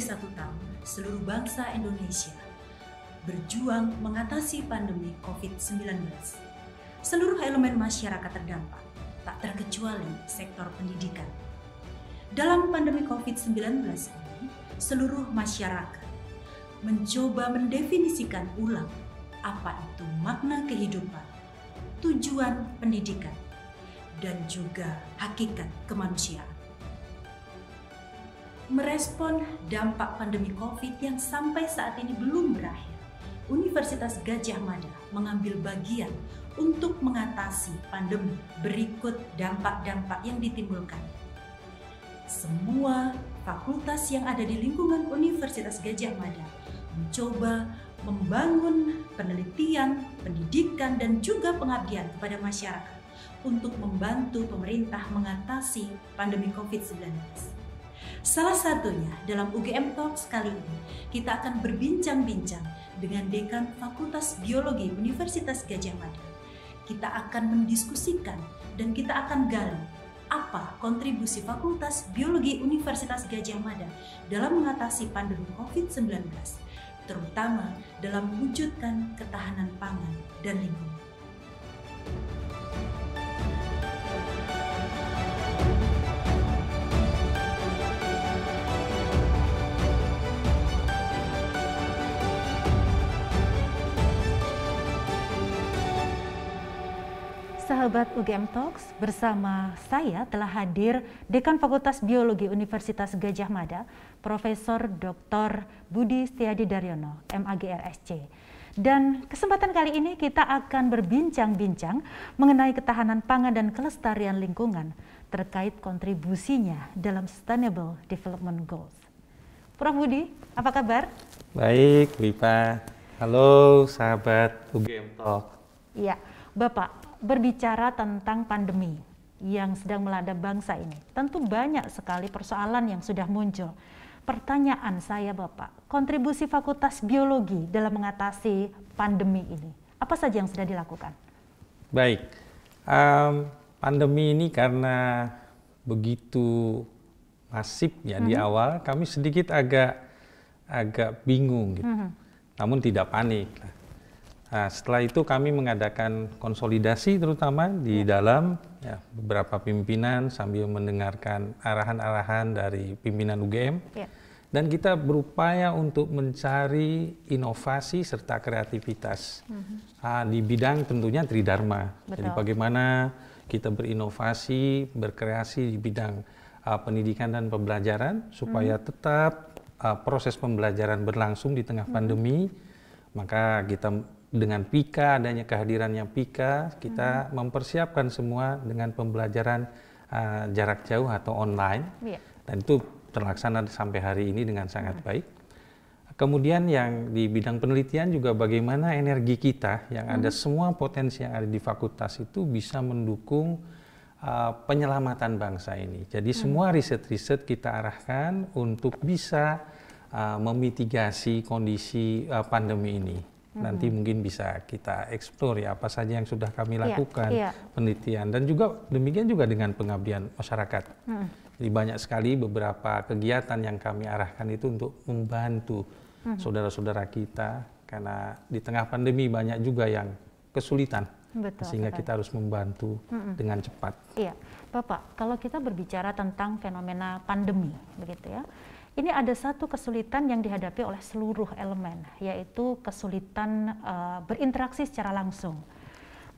dari 1 tahun, seluruh bangsa Indonesia berjuang mengatasi pandemi COVID-19. Seluruh elemen masyarakat terdampak, tak terkecuali sektor pendidikan. Dalam pandemi COVID-19 ini, seluruh masyarakat mencoba mendefinisikan ulang apa itu makna kehidupan, tujuan pendidikan, dan juga hakikat kemanusiaan. Merespon dampak pandemi COVID yang sampai saat ini belum berakhir, Universitas Gadjah Mada mengambil bagian untuk mengatasi pandemi berikut dampak-dampak yang ditimbulkan. Semua fakultas yang ada di lingkungan Universitas Gadjah Mada mencoba membangun penelitian, pendidikan, dan juga pengabdian kepada masyarakat untuk membantu pemerintah mengatasi pandemi COVID-19. Salah satunya dalam UGM Talks kali ini, kita akan berbincang-bincang dengan Dekan Fakultas Biologi Universitas Gadjah Mada. Kita akan mendiskusikan dan kita akan gali apa kontribusi Fakultas Biologi Universitas Gadjah Mada dalam mengatasi pandemi COVID-19, terutama dalam mewujudkan ketahanan pangan dan lingkungan. Sahabat UGM Talks, bersama saya telah hadir Dekan Fakultas Biologi Universitas Gadjah Mada, Profesor Dr. Budi Setiadi Daryono, MAG RSC. Dan kesempatan kali ini kita akan berbincang-bincang mengenai ketahanan pangan dan kelestarian lingkungan terkait kontribusinya dalam Sustainable Development Goals. Prof. Budi, apa kabar? Baik, Wipa. Halo sahabat UGM Talks. Iya, Bapak, berbicara tentang pandemi yang sedang melanda bangsa ini, tentu banyak sekali persoalan yang sudah muncul. Pertanyaan saya, Bapak, kontribusi Fakultas Biologi dalam mengatasi pandemi ini, apa saja yang sudah dilakukan? Baik, pandemi ini karena begitu masif ya di awal, kami sedikit agak bingung gitu. Namun tidak panik. Nah, setelah itu kami mengadakan konsolidasi terutama di dalam ya, beberapa pimpinan sambil mendengarkan arahan-arahan dari pimpinan UGM. Dan kita berupaya untuk mencari inovasi serta kreativitas di bidang tentunya Tridharma. Jadi bagaimana kita berinovasi, berkreasi di bidang pendidikan dan pembelajaran supaya tetap proses pembelajaran berlangsung di tengah pandemi. Maka kita dengan PIKA, adanya kehadirannya PIKA, kita mempersiapkan semua dengan pembelajaran jarak jauh atau online. Dan itu terlaksana sampai hari ini dengan sangat baik. Kemudian yang di bidang penelitian juga bagaimana energi kita yang ada semua potensi yang ada di fakultas itu bisa mendukung penyelamatan bangsa ini. Jadi semua riset-riset kita arahkan untuk bisa memitigasi kondisi pandemi ini. Nanti mungkin bisa kita eksplor ya apa saja yang sudah kami lakukan penelitian dan juga demikian juga dengan pengabdian masyarakat. Jadi banyak sekali beberapa kegiatan yang kami arahkan itu untuk membantu saudara-saudara kita karena di tengah pandemi banyak juga yang kesulitan. Sehingga kita harus membantu dengan cepat. Iya, Bapak, kalau kita berbicara tentang fenomena pandemi begitu ya. Ini ada satu kesulitan yang dihadapi oleh seluruh elemen, yaitu kesulitan berinteraksi secara langsung.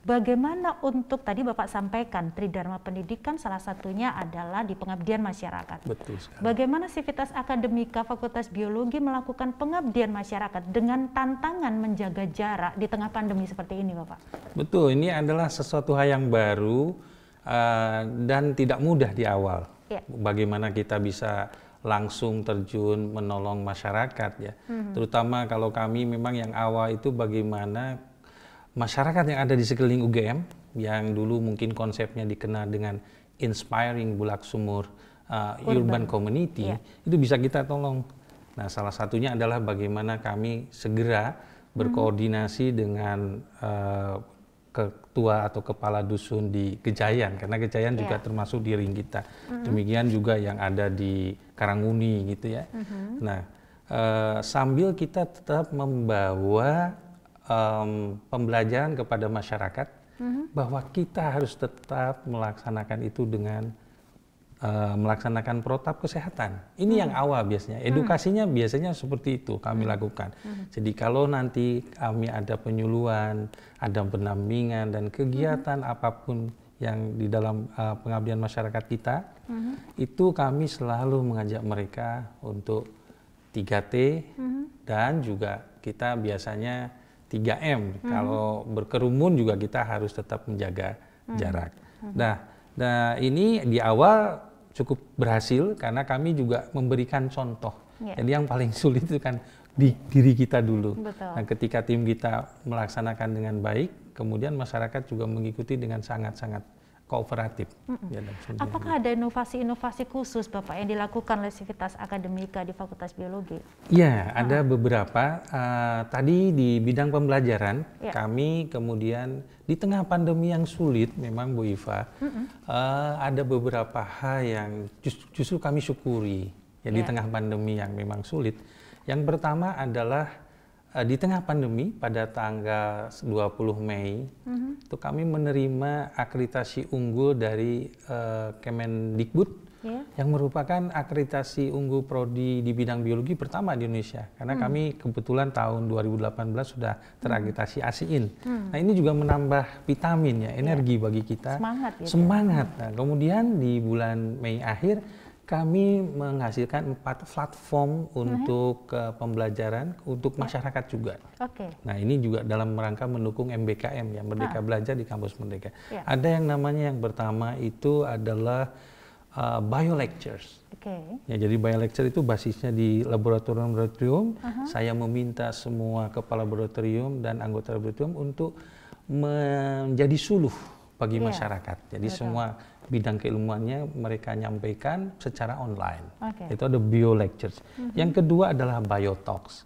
Bagaimana untuk, tadi Bapak sampaikan, Tridharma Pendidikan salah satunya adalah di pengabdian masyarakat. Betul sekali. Bagaimana Sivitas Akademika Fakultas Biologi melakukan pengabdian masyarakat dengan tantangan menjaga jarak di tengah pandemi seperti ini, Bapak? Betul, ini adalah sesuatu hal yang baru dan tidak mudah di awal. Bagaimana kita bisa langsung terjun menolong masyarakat ya. Terutama kalau kami memang yang awal itu bagaimana masyarakat yang ada di sekeliling UGM yang dulu mungkin konsepnya dikenal dengan inspiring Bulak Sumur urban community itu bisa kita tolong. Nah, salah satunya adalah bagaimana kami segera berkoordinasi dengan ketua atau kepala dusun di Gejayan, karena Gejayan juga termasuk di ring kita. Demikian juga yang ada di Karanguni gitu ya. Nah, sambil kita tetap membawa pembelajaran kepada masyarakat bahwa kita harus tetap melaksanakan itu dengan melaksanakan protap kesehatan. Ini yang awal biasanya. Edukasinya biasanya seperti itu kami lakukan. Jadi kalau nanti kami ada penyuluhan, ada pendampingan dan kegiatan apapun yang di dalam pengabdian masyarakat kita, itu kami selalu mengajak mereka untuk 3T dan juga kita biasanya 3M. Kalau berkerumun juga kita harus tetap menjaga jarak. Nah, ini di awal cukup berhasil karena kami juga memberikan contoh. Jadi yang paling sulit itu kan di diri kita dulu. Nah, ketika tim kita melaksanakan dengan baik, kemudian masyarakat juga mengikuti dengan sangat-sangat kooperatif. Apakah ada inovasi-inovasi khusus Bapak yang dilakukan oleh Sivitas Akademika di Fakultas Biologi? Ya, ada beberapa. Tadi di bidang pembelajaran, kami kemudian di tengah pandemi yang sulit, memang Bu Iva, ada beberapa hal yang justru kami syukuri. Ya, di tengah pandemi yang memang sulit. Yang pertama adalah di tengah pandemi pada tanggal 20 Mei itu kami menerima akreditasi unggul dari Kemendikbud yang merupakan akreditasi unggul prodi di bidang biologi pertama di Indonesia karena kami kebetulan tahun 2018 sudah terakreditasi ASIIN. Nah, ini juga menambah vitamin ya, energi bagi kita. Semangat. Nah, kemudian di bulan Mei akhir kami menghasilkan 4 platform untuk pembelajaran untuk masyarakat juga. Nah, ini juga dalam rangka mendukung MBKM ya, Merdeka Belajar di Kampus Merdeka. Ada yang namanya yang pertama itu adalah biolectures. Ya, jadi biolecture itu basisnya di laboratorium. Saya meminta semua kepala laboratorium dan anggota laboratorium untuk menjadi suluh bagi masyarakat. Jadi semua bidang keilmuannya mereka nyampaikan secara online. Itu ada biolectures. Yang kedua adalah biotalks.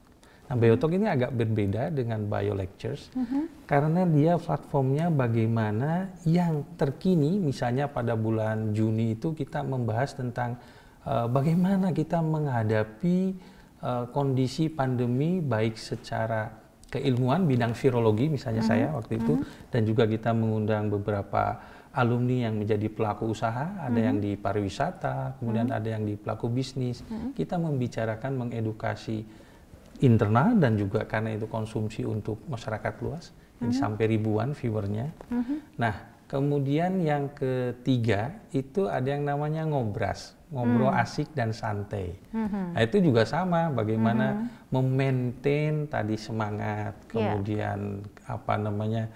Nah, biotalk ini agak berbeda dengan biolectures karena dia platformnya bagaimana yang terkini, misalnya pada bulan Juni itu kita membahas tentang bagaimana kita menghadapi kondisi pandemi baik secara keilmuan bidang virologi misalnya saya waktu itu, dan juga kita mengundang beberapa alumni yang menjadi pelaku usaha, ada yang di pariwisata, kemudian ada yang di pelaku bisnis. Kita membicarakan, mengedukasi internal dan juga karena itu konsumsi untuk masyarakat luas, jadi sampai ribuan viewernya. Nah, kemudian yang ketiga itu ada yang namanya ngobras, ngobrol asik dan santai. Nah, itu juga sama, bagaimana memaintain tadi semangat, kemudian apa namanya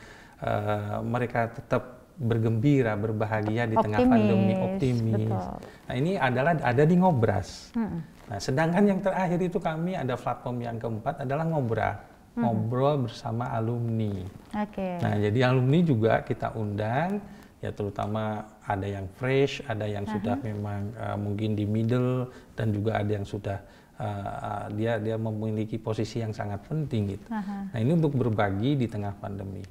mereka tetap bergembira, berbahagia di tengah pandemi, optimis. Nah, ini adalah ada di ngobras. Nah, sedangkan yang terakhir itu kami ada platform yang keempat adalah ngobrol bersama alumni. Nah, jadi alumni juga kita undang, ya terutama ada yang fresh, ada yang sudah memang mungkin di middle, dan juga ada yang sudah dia memiliki posisi yang sangat penting gitu. Nah, ini untuk berbagi di tengah pandemi.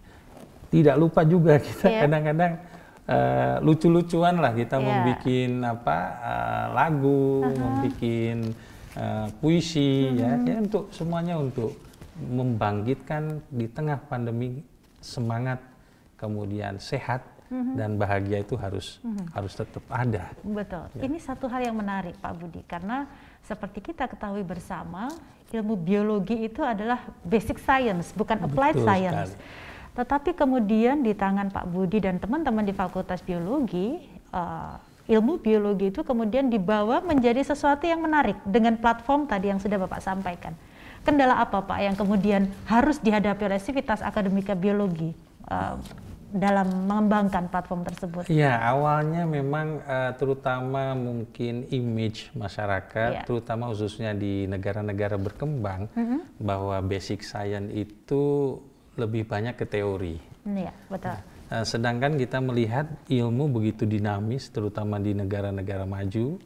Tidak lupa juga kita kadang-kadang lucu-lucuan lah, kita membuat lagu, membuat puisi ya untuk semuanya, untuk membangkitkan di tengah pandemi semangat, kemudian sehat dan bahagia itu harus tetap ada. Betul. Ini satu hal yang menarik Pak Budi, karena seperti kita ketahui bersama, ilmu biologi itu adalah basic science, bukan applied science. Tetapi kemudian di tangan Pak Budi dan teman-teman di Fakultas Biologi, ilmu biologi itu kemudian dibawa menjadi sesuatu yang menarik dengan platform tadi yang sudah Bapak sampaikan. Kendala apa Pak yang kemudian harus dihadapi oleh Sivitas Akademika Biologi dalam mengembangkan platform tersebut? Ya, awalnya memang terutama mungkin image masyarakat, terutama khususnya di negara-negara berkembang, bahwa basic science itu lebih banyak ke teori. Iya, betul. Sedangkan kita melihat ilmu begitu dinamis, terutama di negara-negara maju,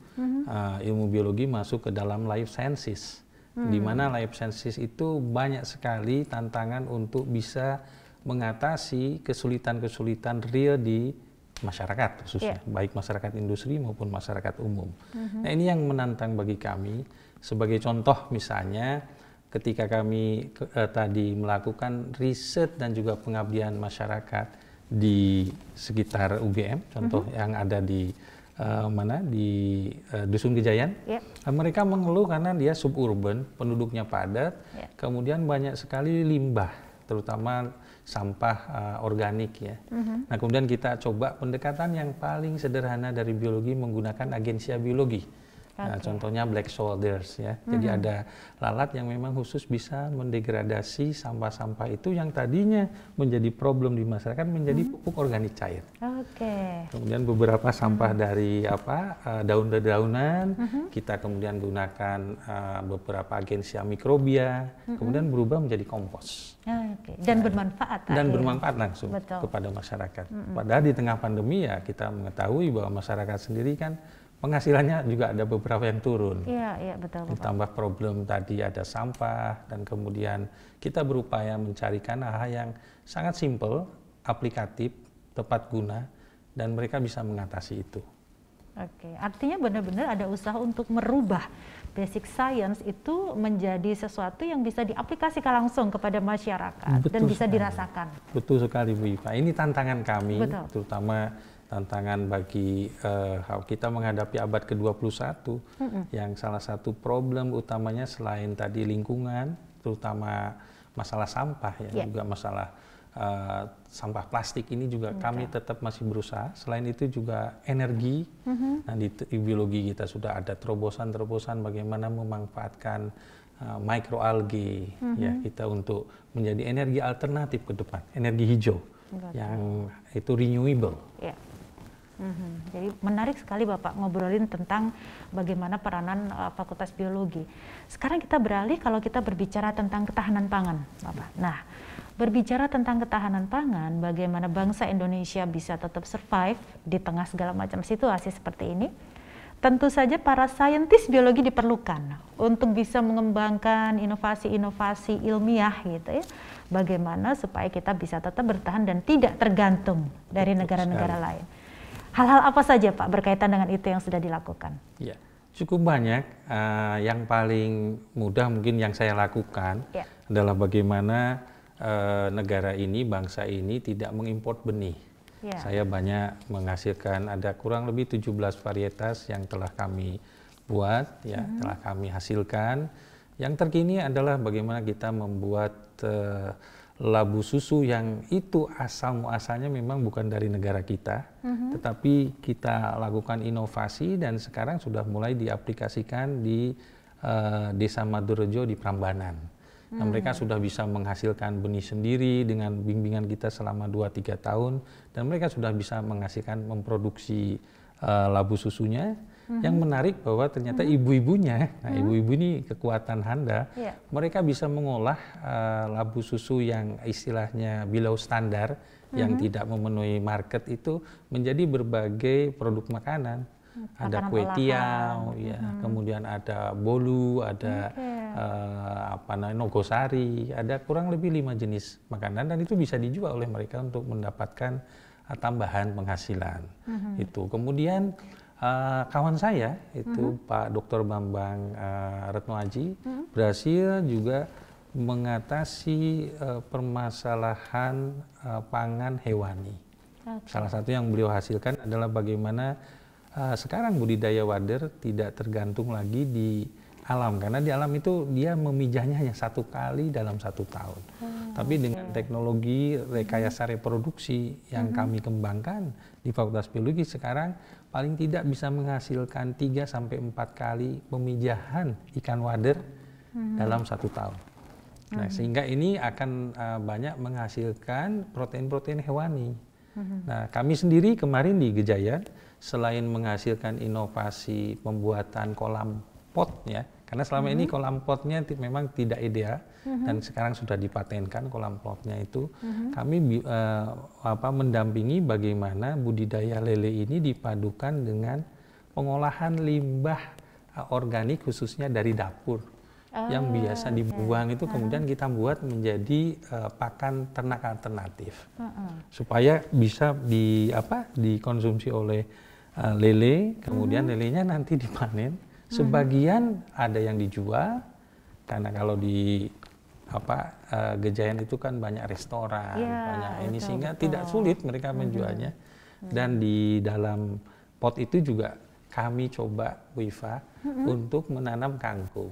ilmu biologi masuk ke dalam life sciences, di mana life sciences itu banyak sekali tantangan untuk bisa mengatasi kesulitan-kesulitan real di masyarakat khususnya, baik masyarakat industri maupun masyarakat umum. Nah, ini yang menantang bagi kami. Sebagai contoh misalnya, ketika kami tadi melakukan riset dan juga pengabdian masyarakat di sekitar UGM, contoh yang ada di Dusun Gejayan, mereka mengeluh karena dia suburban, penduduknya padat, kemudian banyak sekali limbah, terutama sampah organik ya. Nah, kemudian kita coba pendekatan yang paling sederhana dari biologi menggunakan agensia biologi. Nah, contohnya black solders ya. Jadi ada lalat yang memang khusus bisa mendegradasi sampah-sampah itu yang tadinya menjadi problem di masyarakat menjadi pupuk organik cair. Kemudian beberapa sampah dari daun-dedaunan kita kemudian gunakan beberapa agensia mikrobia, kemudian berubah menjadi kompos. Dan bermanfaat. Dan bermanfaat langsung kepada masyarakat. Padahal di tengah pandemi ya kita mengetahui bahwa masyarakat sendiri kan penghasilannya juga ada beberapa yang turun. Iya, betul. Ditambah problem tadi ada sampah, dan kemudian kita berupaya mencarikan hal yang sangat simpel, aplikatif, tepat guna, dan mereka bisa mengatasi itu. Artinya benar-benar ada usaha untuk merubah basic science itu menjadi sesuatu yang bisa diaplikasikan langsung kepada masyarakat dan bisa dirasakan. Betul sekali Bu Iva. Ini tantangan kami, terutama tantangan bagi kita menghadapi abad ke-21 yang salah satu problem utamanya selain tadi lingkungan, terutama masalah sampah ya, juga masalah sampah plastik ini juga kami tetap masih berusaha. Selain itu juga energi. Nah, di biologi kita sudah ada terobosan-terobosan bagaimana memanfaatkan mikroalgae ya kita untuk menjadi energi alternatif ke depan, energi hijau yang itu renewable. Jadi menarik sekali Bapak ngobrolin tentang bagaimana peranan Fakultas Biologi. Sekarang kita beralih kalau kita berbicara tentang ketahanan pangan, Bapak. Nah, berbicara tentang ketahanan pangan, bagaimana bangsa Indonesia bisa tetap survive di tengah segala macam situasi seperti ini. Tentu saja para saintis biologi diperlukan untuk bisa mengembangkan inovasi-inovasi ilmiah gitu ya. Bagaimana supaya kita bisa tetap bertahan dan tidak tergantung dari negara-negara lain. Hal-hal apa saja Pak berkaitan dengan itu yang sudah dilakukan? Ya, cukup banyak. Yang paling mudah mungkin yang saya lakukan adalah bagaimana negara ini, bangsa ini tidak mengimpor benih. Saya banyak menghasilkan, ada kurang lebih 17 varietas yang telah kami buat, telah kami hasilkan. Yang terkini adalah bagaimana kita membuat labu susu yang itu asal-muasalnya memang bukan dari negara kita, tetapi kita lakukan inovasi dan sekarang sudah mulai diaplikasikan di Desa Madurejo di Prambanan. Nah, mereka sudah bisa menghasilkan benih sendiri dengan bimbingan kita selama 2-3 tahun, dan mereka sudah bisa menghasilkan, memproduksi labu susunya. Yang menarik bahwa ternyata ibu-ibunya, nah ibu-ibu ini kekuatan Handa, mereka bisa mengolah labu susu yang istilahnya below standar, yang tidak memenuhi market itu menjadi berbagai produk makanan. Ada kue tiaw, kemudian ada bolu, ada nogosari, ada kurang lebih 5 jenis makanan, dan itu bisa dijual oleh mereka untuk mendapatkan tambahan penghasilan. Itu kemudian kawan saya itu Pak Dr. Bambang Retnoaji berhasil juga mengatasi permasalahan pangan hewani. Salah satu yang beliau hasilkan adalah bagaimana sekarang budidaya wader tidak tergantung lagi di alam, karena di alam itu dia memijahnya hanya 1 kali dalam 1 tahun. Tapi dengan teknologi rekayasa reproduksi yang kami kembangkan di Fakultas Biologi sekarang paling tidak bisa menghasilkan 3-4 kali pemijahan ikan wader dalam 1 tahun. Nah, sehingga ini akan banyak menghasilkan protein-protein hewani. Nah, kami sendiri kemarin di Gejayan selain menghasilkan inovasi pembuatan kolam pot ya, karena selama ini kolam potnya memang tidak ideal dan sekarang sudah dipatenkan kolam potnya itu. Kami mendampingi bagaimana budidaya lele ini dipadukan dengan pengolahan limbah organik khususnya dari dapur. yang biasa dibuang itu kemudian kita buat menjadi pakan ternak alternatif supaya bisa dikonsumsi oleh lele, kemudian lelenya nanti dipanen, sebagian ada yang dijual karena kalau di Gejayan itu kan banyak restoran, banyak ini sehingga tidak sulit mereka menjualnya. Dan di dalam pot itu juga kami coba Bu Iva untuk menanam kangkung.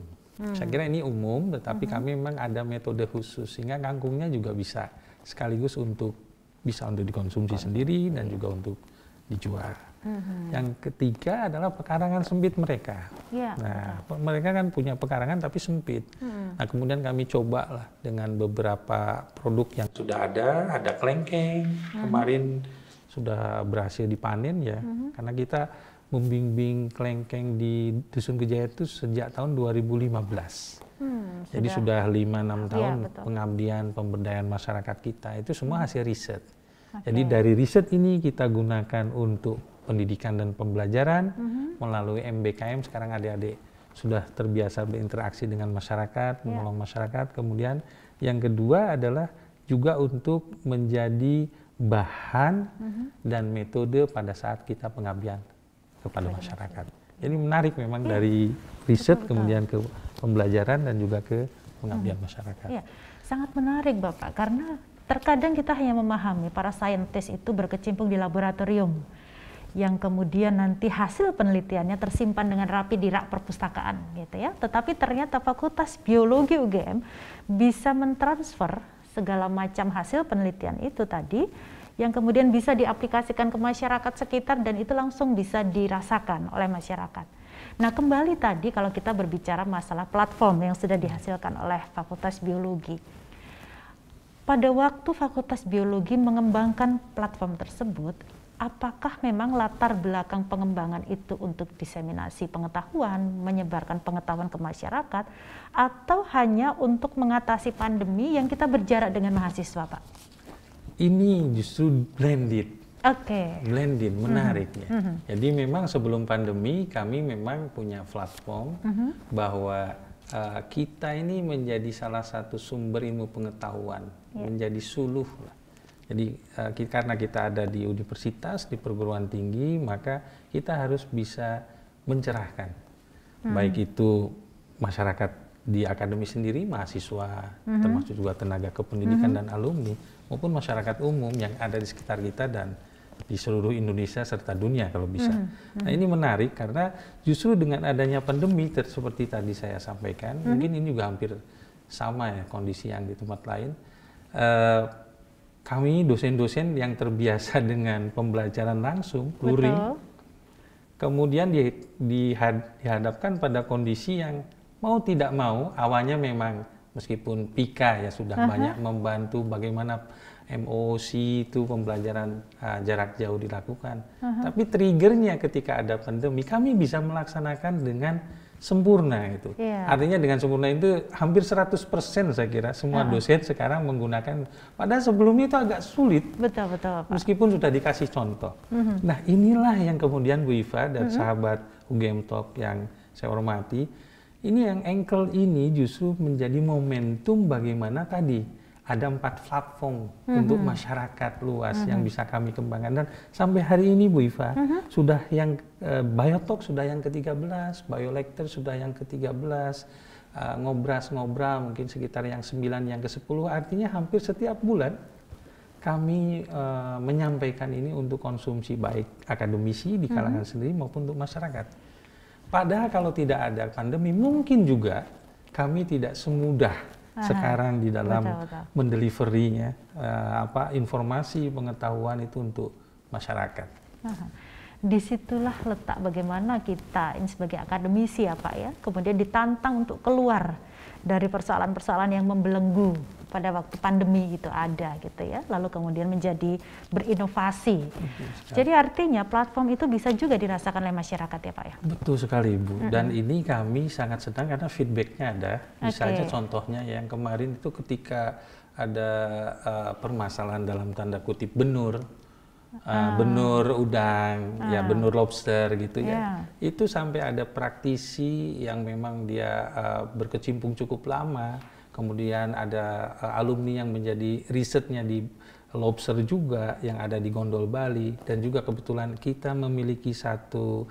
Saya kira ini umum, tetapi kami memang ada metode khusus sehingga kangkungnya juga bisa sekaligus untuk dikonsumsi sendiri dan juga untuk dijual. Yang ketiga adalah pekarangan sempit mereka. Nah, mereka kan punya pekarangan tapi sempit. Nah, kemudian kami cobalah dengan beberapa produk yang sudah ada kelengkeng. Kemarin sudah berhasil dipanen ya, karena kita membimbing kelengkeng di Dusun Gejayan itu sejak tahun 2015. Jadi sudah 5-6 tahun pengabdian pemberdayaan masyarakat kita, itu semua hasil riset. Jadi dari riset ini kita gunakan untuk pendidikan dan pembelajaran melalui MBKM. Sekarang adik-adik sudah terbiasa berinteraksi dengan masyarakat, menolong masyarakat. Kemudian yang kedua adalah juga untuk menjadi bahan dan metode pada saat kita pengabdian kepada masyarakat. Jadi menarik memang dari riset kemudian ke pembelajaran dan juga ke pengabdian masyarakat. Ya, sangat menarik Bapak, karena terkadang kita hanya memahami para saintis itu berkecimpung di laboratorium yang kemudian nanti hasil penelitiannya tersimpan dengan rapi di rak perpustakaan gitu ya. Tetapi ternyata Fakultas Biologi UGM bisa mentransfer segala macam hasil penelitian itu tadi yang kemudian bisa diaplikasikan ke masyarakat sekitar dan itu langsung bisa dirasakan oleh masyarakat. Nah, kembali tadi kalau kita berbicara masalah platform yang sudah dihasilkan oleh Fakultas Biologi. Pada waktu Fakultas Biologi mengembangkan platform tersebut, apakah memang latar belakang pengembangan itu untuk diseminasi pengetahuan, menyebarkan pengetahuan ke masyarakat, atau hanya untuk mengatasi pandemi yang kita berjarak dengan mahasiswa, Pak? Ini justru blended. Blended, menarik ya. Jadi memang sebelum pandemi kami memang punya platform bahwa kita ini menjadi salah satu sumber ilmu pengetahuan, menjadi suluh lah. Jadi karena kita ada di universitas, di perguruan tinggi, maka kita harus bisa mencerahkan. Baik itu masyarakat di akademi sendiri, mahasiswa, termasuk juga tenaga kependidikan dan alumni, maupun masyarakat umum yang ada di sekitar kita dan di seluruh Indonesia serta dunia kalau bisa. Nah, ini menarik karena justru dengan adanya pandemi seperti tadi saya sampaikan, mungkin ini juga hampir sama ya kondisi yang di tempat lain. Kami dosen-dosen yang terbiasa dengan pembelajaran langsung, luring, kemudian dihadapkan pada kondisi yang mau tidak mau, awalnya memang meskipun PIKA ya sudah banyak membantu bagaimana MOOC itu pembelajaran jarak jauh dilakukan. Tapi triggernya ketika ada pandemi, kami bisa melaksanakan dengan sempurna itu. Artinya dengan sempurna itu hampir 100% saya kira semua dosen sekarang menggunakan. Padahal sebelumnya itu agak sulit. Betul, Pak. Meskipun sudah dikasih contoh. Nah, inilah yang kemudian Bu Iva dan sahabat UGM Talk yang saya hormati, ini yang Engkel ini justru menjadi momentum bagaimana tadi ada 4 platform untuk masyarakat luas yang bisa kami kembangkan. Dan sampai hari ini Bu Iva, sudah yang Biotalk sudah yang ke-13, Biolector sudah yang ke-13, Ngobras-Ngobral mungkin sekitar yang 9, yang ke-10. Artinya hampir setiap bulan kami menyampaikan ini untuk konsumsi baik akademisi di kalangan sendiri maupun untuk masyarakat. Padahal kalau tidak ada pandemi, mungkin juga kami tidak semudah sekarang di dalam mendeliverinya informasi pengetahuan itu untuk masyarakat. Disitulah letak bagaimana kita ini sebagai akademisi ya Pak ya, kemudian ditantang untuk keluar dari persoalan-persoalan yang membelenggu pada waktu pandemi itu ada gitu ya, lalu kemudian menjadi berinovasi. Jadi artinya platform itu bisa juga dirasakan oleh masyarakat ya Pak ya? Betul sekali Ibu, dan ini kami sangat senang karena feedbacknya ada. Misalnya contohnya yang kemarin itu ketika ada permasalahan dalam tanda kutip benur, benur udang, ya benur lobster gitu ya. Itu sampai ada praktisi yang memang dia berkecimpung cukup lama. Kemudian ada alumni yang menjadi risetnya di lobster juga yang ada di Gondol Bali, dan juga kebetulan kita memiliki satu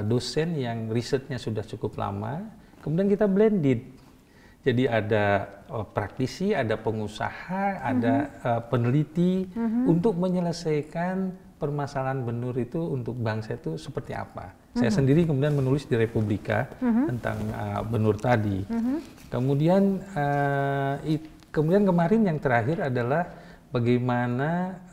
dosen yang risetnya sudah cukup lama. Kemudian kita blended. Jadi ada praktisi, ada pengusaha, ada peneliti untuk menyelesaikan permasalahan benur itu untuk bangsa itu seperti apa. Saya sendiri kemudian menulis di Republika tentang benur tadi. Kemudian kemarin yang terakhir adalah bagaimana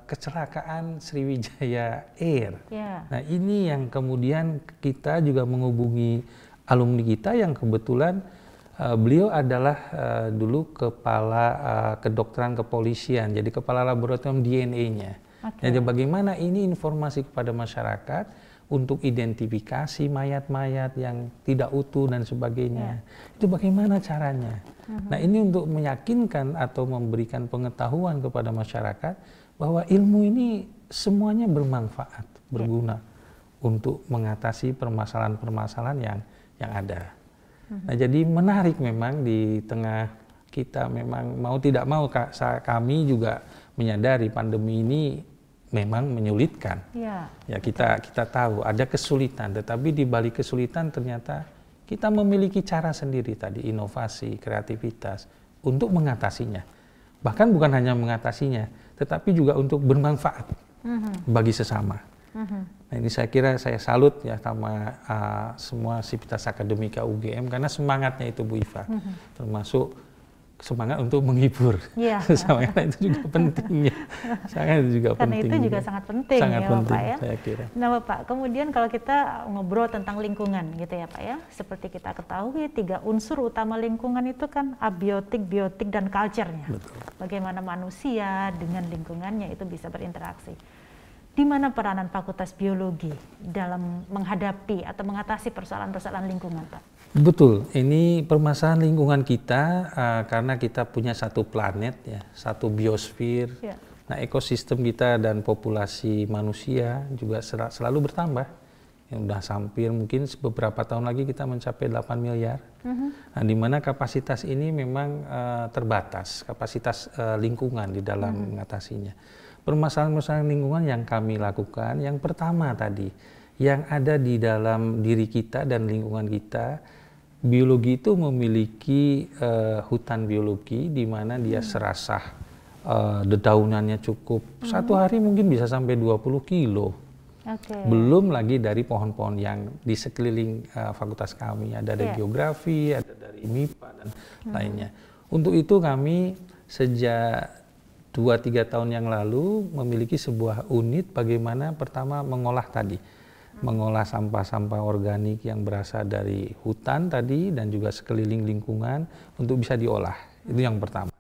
kecelakaan Sriwijaya Air. Nah ini yang kemudian kita juga menghubungi alumni kita yang kebetulan beliau adalah dulu kepala kedokteran kepolisian, jadi kepala laboratorium DNA-nya. Jadi bagaimana ini informasi kepada masyarakat untuk identifikasi mayat-mayat yang tidak utuh dan sebagainya. Itu bagaimana caranya? Nah ini untuk meyakinkan atau memberikan pengetahuan kepada masyarakat bahwa ilmu ini semuanya bermanfaat, berguna untuk mengatasi permasalahan-permasalahan yang ada. Nah jadi menarik memang di tengah kita memang mau tidak mau kami juga menyadari pandemi ini memang menyulitkan. Ya kita tahu ada kesulitan, tetapi di balik kesulitan ternyata kita memiliki cara sendiri tadi, inovasi, kreativitas untuk mengatasinya. Bahkan bukan hanya mengatasinya, tetapi juga untuk bermanfaat bagi sesama. Nah ini saya kira saya salut ya sama semua Sivitas Akademika UGM karena semangatnya itu Bu Iva, termasuk semangat untuk menghibur. Karena itu juga pentingnya. Karena itu juga sangat penting sangat ya penting, Bapak ya. Saya kira. Nah Bapak, kemudian kalau kita ngobrol tentang lingkungan gitu ya Pak ya, seperti kita ketahui 3 unsur utama lingkungan itu kan abiotik, biotik, dan culture-nya. Bagaimana manusia dengan lingkungannya itu bisa berinteraksi. Di mana peranan Fakultas Biologi dalam menghadapi atau mengatasi persoalan-persoalan lingkungan, Pak? Betul, ini permasalahan lingkungan kita karena kita punya satu planet ya, satu biosfer. Nah, ekosistem kita dan populasi manusia juga selalu bertambah. Yang udah hampir mungkin beberapa tahun lagi kita mencapai 8 miliar. Nah, di mana kapasitas ini memang terbatas, kapasitas lingkungan di dalam mengatasinya. Permasalahan-permasalahan lingkungan yang kami lakukan, yang pertama tadi, yang ada di dalam diri kita dan lingkungan kita, biologi itu memiliki hutan biologi di mana dia serasah, dedaunannya cukup, satu hari mungkin bisa sampai 20 kilo. Belum lagi dari pohon-pohon yang di sekeliling fakultas kami, ada dari geografi, ada dari MIPA dan lainnya. Untuk itu kami sejak 2-3 tahun yang lalu memiliki sebuah unit bagaimana pertama mengolah tadi, mengolah sampah-sampah organik yang berasal dari hutan tadi dan juga sekeliling lingkungan untuk bisa diolah. Itu yang pertama.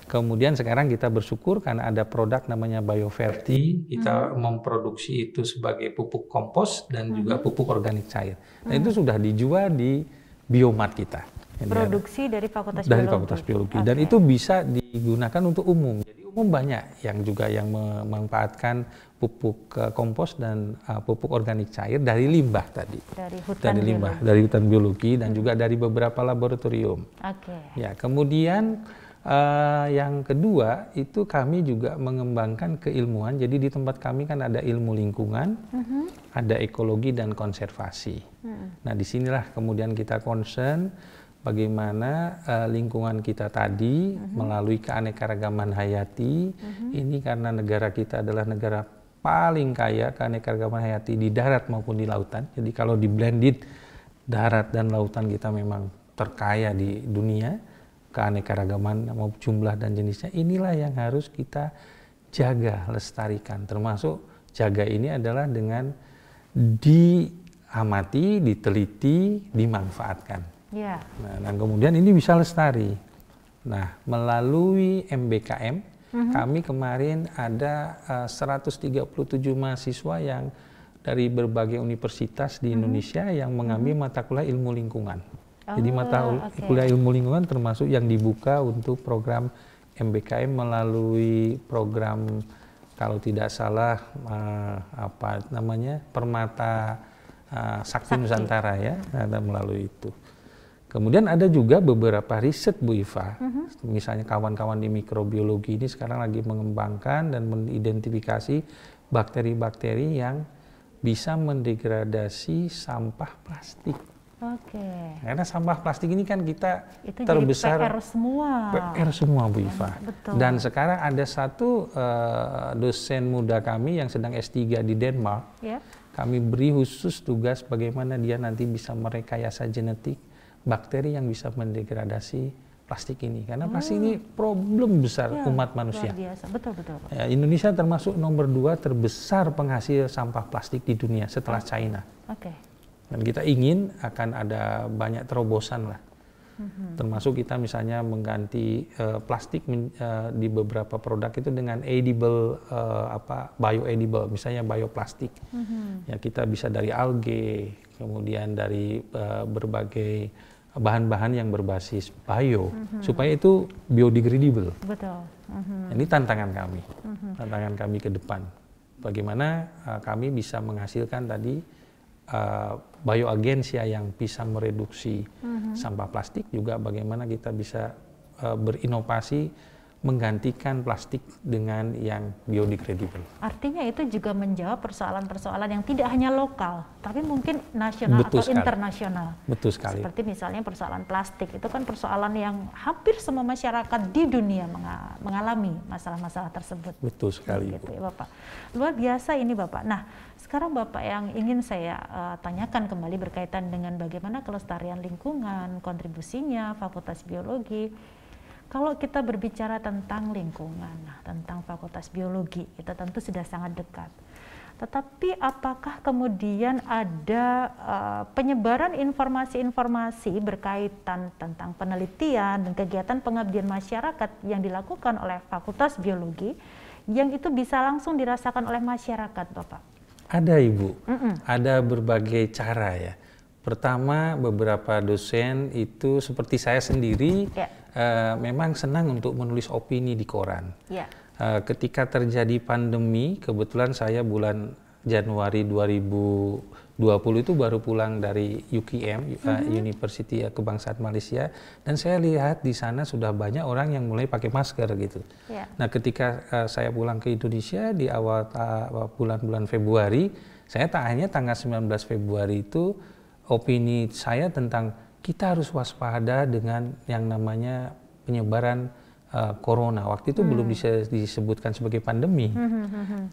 Kemudian sekarang kita bersyukur karena ada produk namanya Bioverti, kita memproduksi itu sebagai pupuk kompos dan juga pupuk organik cair. Nah itu sudah dijual di Biomat kita. Produksi dari Fakultas Biologi. Dari Fakultas Biologi. Dan itu bisa digunakan untuk umum. Jadi umum banyak yang juga yang memanfaatkan pupuk kompos dan pupuk organik cair dari limbah tadi. Dari hutan biologi dan juga dari beberapa laboratorium. Ya, kemudian yang kedua itu kami juga mengembangkan keilmuan. Jadi di tempat kami kan ada ilmu lingkungan, ada ekologi dan konservasi. Nah, disinilah kemudian kita concern bagaimana lingkungan kita tadi melalui keanekaragaman hayati, ini karena negara kita adalah negara paling kaya keanekaragaman hayati di darat maupun di lautan. Jadi kalau di blended darat dan lautan kita memang terkaya di dunia, keanekaragaman maupun jumlah dan jenisnya, inilah yang harus kita jaga, lestarikan. Termasuk jaga ini adalah dengan diamati, diteliti, dimanfaatkan. Nah, dan kemudian ini bisa lestari. Nah, melalui MBKM, kami kemarin ada 137 mahasiswa yang dari berbagai universitas di Indonesia yang mengambil mata kuliah ilmu lingkungan. Jadi mata kuliah ilmu lingkungan termasuk yang dibuka untuk program MBKM melalui program kalau tidak salah apa namanya Permata Sakti Nusantara ya, ada melalui itu. Kemudian ada juga beberapa riset Bu Iva, misalnya kawan-kawan di mikrobiologi ini sekarang lagi mengembangkan dan mengidentifikasi bakteri-bakteri yang bisa mendegradasi sampah plastik. Oke. Karena sampah plastik ini kan kita Itu terbesar jadi PR semua. PR semua Bu Iva. Betul. Dan sekarang ada satu dosen muda kami yang sedang S3 di Denmark. Ya. Kami beri khusus tugas bagaimana dia nanti bisa merekayasa genetik bakteri yang bisa mendegradasi plastik ini. Karena plastik ini problem besar umat manusia. Luar biasa. Betul, betul. Ya, Indonesia termasuk nomor 2 terbesar penghasil sampah plastik di dunia setelah China. Oke. Dan kita ingin akan ada banyak terobosan lah. Termasuk kita misalnya mengganti plastik di beberapa produk itu dengan edible bioedible, misalnya bioplastik. Ya kita bisa dari alge, kemudian dari berbagai bahan-bahan yang berbasis bio, supaya itu biodegradable. Betul. Ini tantangan kami, tantangan kami ke depan. Bagaimana kami bisa menghasilkan tadi bioagensia yang bisa mereduksi sampah plastik, juga bagaimana kita bisa berinovasi menggantikan plastik dengan yang biodegradable. Artinya itu juga menjawab persoalan-persoalan yang tidak hanya lokal, tapi mungkin nasional atau internasional. Betul sekali. Seperti misalnya persoalan plastik, itu kan persoalan yang hampir semua masyarakat di dunia mengalami masalah-masalah tersebut. Betul sekali. Gitu ya Bapak. Luar biasa ini Bapak. Nah, sekarang Bapak yang ingin saya tanyakan kembali berkaitan dengan bagaimana kelestarian lingkungan, kontribusinya Fakultas Biologi. Kalau kita berbicara tentang lingkungan, tentang Fakultas Biologi, itu tentu sudah sangat dekat. Tetapi apakah kemudian ada penyebaran informasi-informasi berkaitan tentang penelitian dan kegiatan pengabdian masyarakat yang dilakukan oleh Fakultas Biologi yang itu bisa langsung dirasakan oleh masyarakat, Bapak? Ada Ibu, ada berbagai cara ya. Pertama, beberapa dosen itu seperti saya sendiri memang senang untuk menulis opini di koran. Ketika terjadi pandemi, kebetulan saya bulan Januari 2020 itu baru pulang dari UKM, University Kebangsaan Malaysia, dan saya lihat di sana sudah banyak orang yang mulai pakai masker gitu. Nah, ketika saya pulang ke Indonesia di awal bulan-bulan Februari, saya hanya tanggal 19 Februari itu opini saya tentang kita harus waspada dengan yang namanya penyebaran corona. Waktu itu belum bisa disebutkan sebagai pandemi.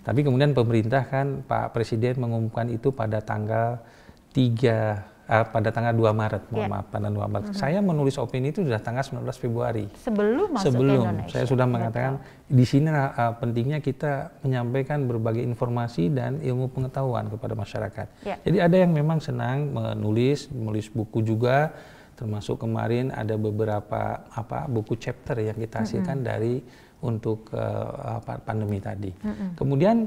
Tapi kemudian pemerintah kan, Pak Presiden mengumumkan itu pada tanggal 2 Maret, maaf, pada 2 Maret. Saya menulis opini itu sudah tanggal 19 Februari. Sebelum masuk ke Indonesia. Saya sudah mengatakan di sini pentingnya kita menyampaikan berbagai informasi dan ilmu pengetahuan kepada masyarakat. Jadi ada yang memang senang menulis buku juga, termasuk kemarin ada beberapa buku chapter yang kita hasilkan dari untuk pandemi tadi. Kemudian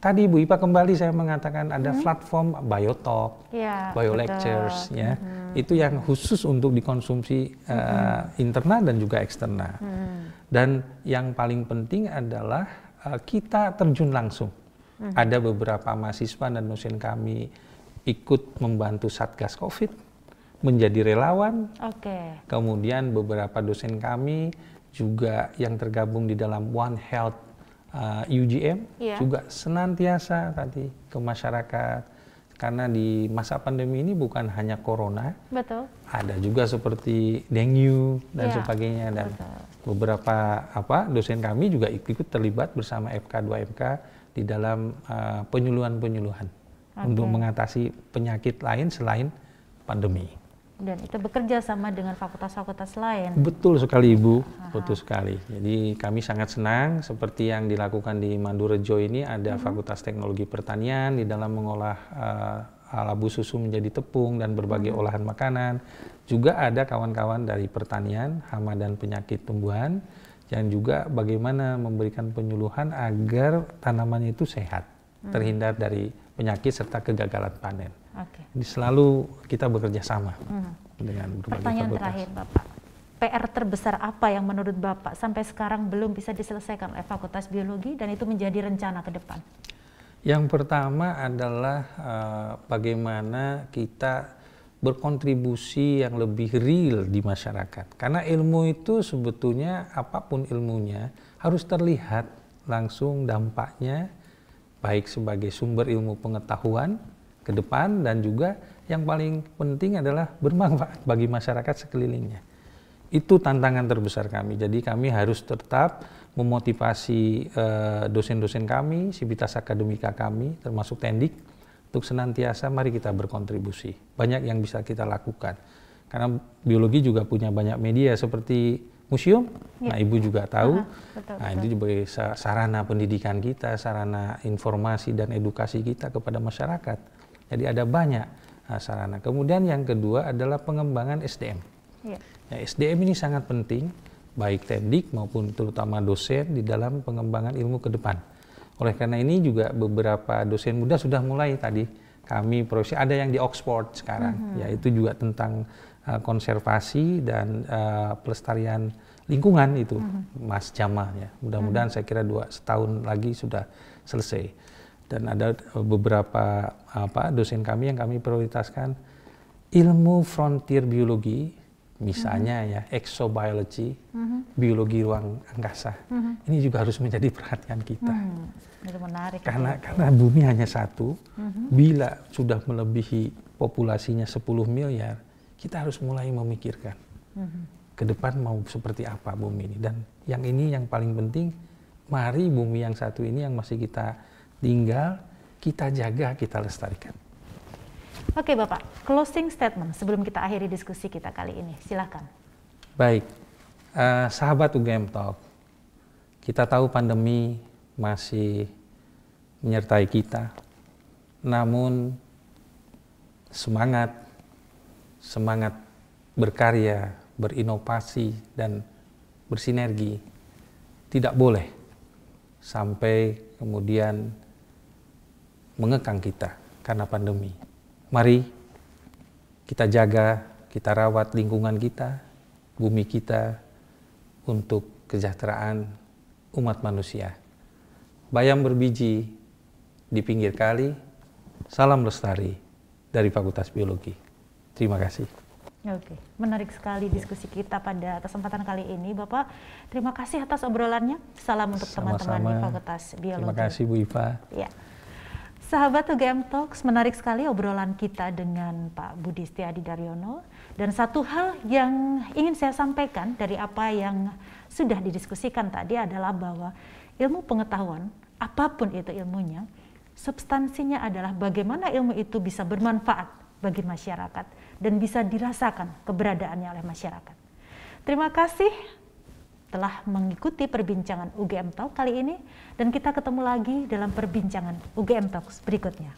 tadi Bu Ipa kembali saya mengatakan ada platform Biotalk, Biolectures, ya, itu yang khusus untuk dikonsumsi internal dan juga eksternal. Dan yang paling penting adalah kita terjun langsung. Ada beberapa mahasiswa dan dosen kami ikut membantu Satgas COVID, menjadi relawan. Kemudian beberapa dosen kami juga yang tergabung di dalam One Health UGM juga senantiasa tadi ke masyarakat, karena di masa pandemi ini bukan hanya corona, ada juga seperti dengue dan sebagainya, dan beberapa dosen kami juga ikut terlibat bersama FK2MK di dalam penyuluhan-penyuluhan untuk mengatasi penyakit lain selain pandemi. Dan itu bekerja sama dengan fakultas-fakultas lain. Betul sekali Ibu, betul sekali. Jadi kami sangat senang seperti yang dilakukan di Mandurejo ini, ada Fakultas Teknologi Pertanian di dalam mengolah labu susu menjadi tepung dan berbagai olahan makanan. Juga ada kawan-kawan dari pertanian, hama dan penyakit tumbuhan, yang juga bagaimana memberikan penyuluhan agar tanamannya itu sehat, terhindar dari penyakit serta kegagalan panen. Jadi selalu kita bekerja sama dengan berbagai Pertanyaan fakultas. terakhir Bapak, PR terbesar apa yang menurut Bapak sampai sekarang belum bisa diselesaikan oleh Fakultas Biologi dan itu menjadi rencana ke depan? Yang pertama adalah bagaimana kita berkontribusi yang lebih real di masyarakat. Karena ilmu itu sebetulnya apapun ilmunya harus terlihat langsung dampaknya, baik sebagai sumber ilmu pengetahuan ke depan dan juga yang paling penting adalah bermanfaat bagi masyarakat sekelilingnya. Itu tantangan terbesar kami. Jadi kami harus tetap memotivasi dosen-dosen kami, sivitas akademika kami, termasuk Tendik, untuk senantiasa mari kita berkontribusi. Banyak yang bisa kita lakukan. Karena biologi juga punya banyak media seperti museum. Nah, Ibu juga tahu. Nah, itu sebagai sarana pendidikan kita, sarana informasi dan edukasi kita kepada masyarakat. Jadi ada banyak sarana. Kemudian yang kedua adalah pengembangan SDM. Ya, SDM ini sangat penting, baik Tendik maupun terutama dosen di dalam pengembangan ilmu ke depan. Oleh karena ini juga beberapa dosen muda sudah mulai tadi kami proyeksi, ada yang di Oxford sekarang, yaitu juga tentang konservasi dan pelestarian lingkungan itu, Mas Jamal ya. Mudah-mudahan saya kira setahun lagi sudah selesai. Dan ada beberapa dosen kami yang kami prioritaskan ilmu frontier biologi, misalnya ya exobiology, biologi ruang angkasa. Ini juga harus menjadi perhatian kita. Itu menarik. Karena bumi hanya satu, bila sudah melebihi populasinya 10 miliar, kita harus mulai memikirkan ke depan mau seperti apa bumi ini. Dan yang ini yang paling penting, mari bumi yang satu ini yang masih kita tinggal, kita jaga, kita lestarikan. Oke Bapak, closing statement sebelum kita akhiri diskusi kita kali ini, silakan. Baik, sahabat UGM Talk, kita tahu pandemi masih menyertai kita, namun semangat berkarya, berinovasi, dan bersinergi tidak boleh sampai kemudian mengekang kita karena pandemi. Mari kita jaga, kita rawat lingkungan kita, bumi kita untuk kesejahteraan umat manusia. Bayam berbiji di pinggir kali, salam lestari dari Fakultas Biologi. Terima kasih. Oke, menarik sekali diskusi kita pada kesempatan kali ini, Bapak. Terima kasih atas obrolannya. Salam untuk teman-teman di Fakultas Biologi. Terima kasih Bu Iva. Ya. Sahabat UGM Talks, menarik sekali obrolan kita dengan Pak Budi Setiadi Daryono. Dan satu hal yang ingin saya sampaikan dari apa yang sudah didiskusikan tadi adalah bahwa ilmu pengetahuan, apapun itu ilmunya, substansinya adalah bagaimana ilmu itu bisa bermanfaat bagi masyarakat dan bisa dirasakan keberadaannya oleh masyarakat. Terima kasih telah mengikuti perbincangan UGM Talk kali ini dan kita ketemu lagi dalam perbincangan UGM Talks berikutnya.